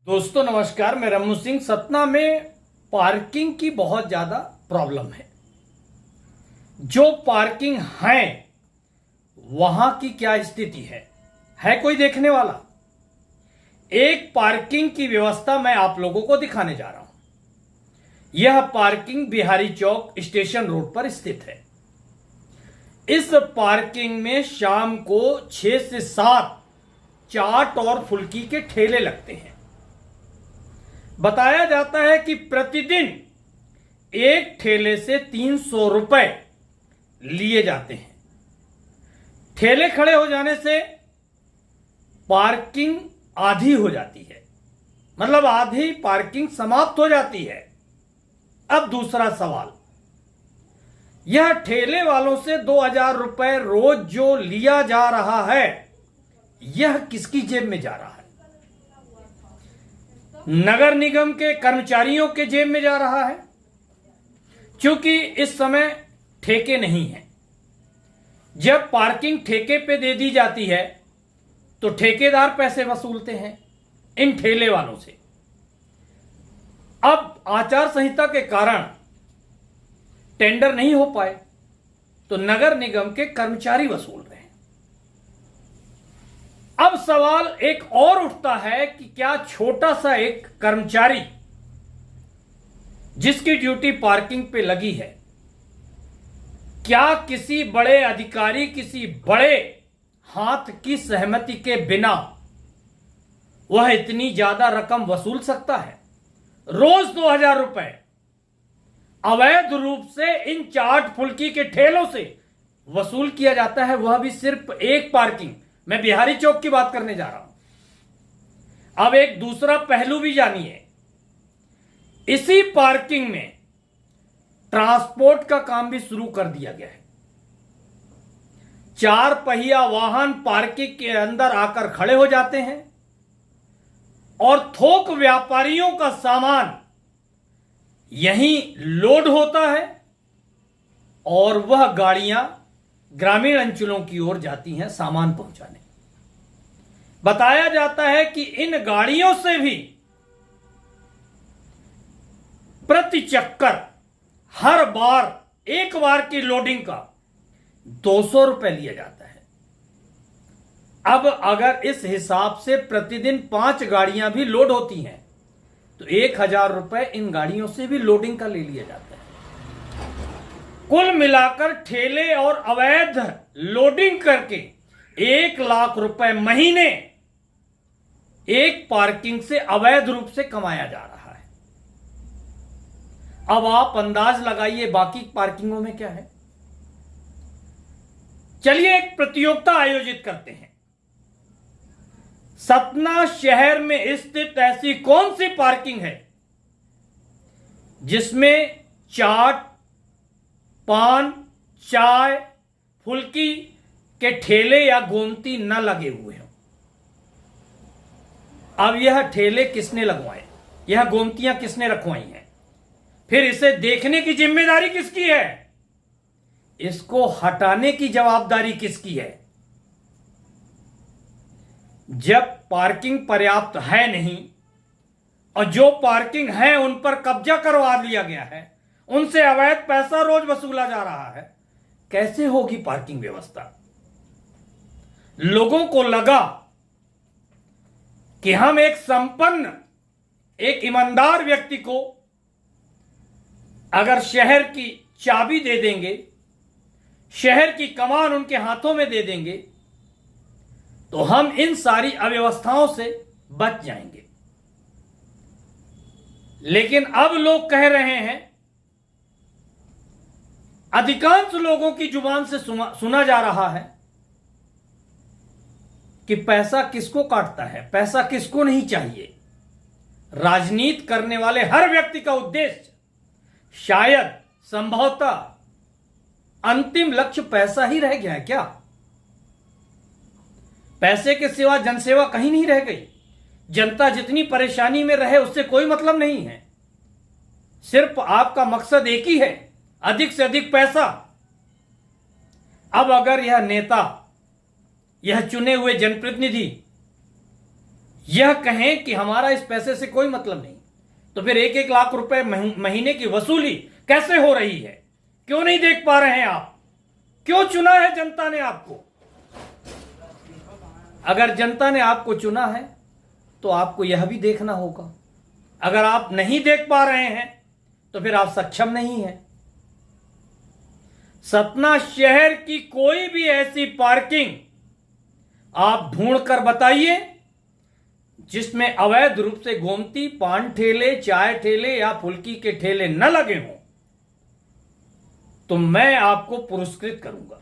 दोस्तों नमस्कार, मैं रमू सिंह। सतना में पार्किंग की बहुत ज़्यादा प्रॉब्लम है। जो पार्किंग है वहां की क्या स्थिति है कोई देखने वाला? एक पार्किंग की व्यवस्था मैं आप लोगों को दिखाने जा रहा हूं। यह parking Bihari Chowk station road पर स्थित है। इस पार्किंग में शाम को 6 से 7 चाट और फुल्की के ठेले लगते हैं। बताया जाता है कि प्रतिदिन एक ठेले से 300 रुपए लिए जाते हैं। ठेले खड़े हो जाने से पार्किंग आधी हो जाती है, मतलब आधी पार्किंग समाप्त हो जाती है। अब दूसरा सवाल, यह ठेले वालों से 2000 रुपए रोज जो लिया जा रहा है, यह किसकी जेब में जा रहा है? नगर निगम के कर्मचारियों के जेब में जा रहा है, क्योंकि इस समय ठेके नहीं है। जब पार्किंग ठेके पे दे दी जाती है तो ठेकेदार पैसे वसूलते हैं इन ठेले वालों से। अब आचार संहिता के कारण टेंडर नहीं हो पाए तो नगर निगम के कर्मचारी वसूल रहे हैं। अब सवाल एक और उठता है कि क्या छोटा सा एक कर्मचारी जिसकी ड्यूटी पार्किंग पे लगी है, क्या किसी बड़े अधिकारी, किसी बड़े हाथ की सहमति के बिना वह इतनी ज्यादा रकम वसूल सकता है? रोज 2000 रुपए अवैध रूप से इन चाट फुल्की के ठेलों से वसूल किया जाता है, वह भी सिर्फ एक पार्किंग। मैं बिहारी चौक की बात करने जा रहा हूं। अब एक दूसरा पहलू भी जानिए। इसी पार्किंग में ट्रांसपोर्ट का काम भी शुरू कर दिया गया है। 4 पहिया वाहन पार्किंग के अंदर आकर खड़े हो जाते हैं और थोक व्यापारियों का सामान यहीं लोड होता है और वह गाड़ियां ग्रामीण अंचलों की ओर जाती हैं सामान पहुंचाने। बताया जाता है कि इन गाड़ियों से भी प्रति चक्कर हर बार एक बार की लोडिंग का 200 रुपए लिया जाता है। अब अगर इस हिसाब से प्रतिदिन 5 गाड़ियां भी लोड होती हैं तो 1000 रुपए इन गाड़ियों से भी लोडिंग का ले लिया जाता है। कुल मिलाकर ठेले और अवैध लोडिंग करके 1 लाख रुपए महीने एक पार्किंग से अवैध रूप से कमाया जा रहा है। अब आप अंदाज लगाइए बाकी पार्किंगों में क्या है। चलिए एक प्रतियोगिता आयोजित करते हैं। सतना शहर में स्थित ऐसी कौन सी पार्किंग है जिसमें चाट, पान, चाय, फुल्की के ठेले या गोमती न लगे हुए हों? अब यह ठेले किसने लगवाए, यह गोमतियां किसने रखवाई हैं? फिर इसे देखने की जिम्मेदारी किसकी है? इसको हटाने की जवाबदारी किसकी है? जब पार्किंग पर्याप्त है नहीं और जो पार्किंग है उन पर कब्जा करवा लिया गया है, उनसे अवैध पैसा रोज वसूला जा रहा है, कैसे होगी पार्किंग व्यवस्था? लोगों को लगा कि हम एक संपन्न, एक ईमानदार व्यक्ति को अगर शहर की चाबी दे देंगे, शहर की कमान उनके हाथों में दे देंगे तो हम इन सारी अव्यवस्थाओं से बच जाएंगे। लेकिन अब लोग कह रहे हैं, अधिकांश लोगों की जुबान से सुना जा रहा है कि पैसा किसको काटता है, पैसा किसको नहीं चाहिए। राजनीति करने वाले हर व्यक्ति का उद्देश्य शायद, संभवतः अंतिम लक्ष्य पैसा ही रह गया है क्या? पैसे के सिवा जनसेवा कहीं नहीं रह गई। जनता जितनी परेशानी में रहे उससे कोई मतलब नहीं है। सिर्फ आपका मकसद एक ही है, अधिक से अधिक पैसा। अब अगर यह नेता, यह चुने हुए जनप्रतिनिधि यह कहें कि हमारा इस पैसे से कोई मतलब नहीं, तो फिर 1-1 लाख रुपए महीने की वसूली कैसे हो रही है? क्यों नहीं देख पा रहे हैं आप? क्यों चुना है जनता ने आपको? अगर जनता ने आपको चुना है तो आपको यह भी देखना होगा। अगर आप नहीं देख पा रहे हैं तो फिर आप सक्षम नहीं हैं। सतना शहर की कोई भी ऐसी पार्किंग आप ढूंढ कर बताइए जिसमें अवैध रूप से गोमती, पान ठेले, चाय ठेले या फुल्की के ठेले न लगे हों, तो मैं आपको पुरस्कृत करूंगा।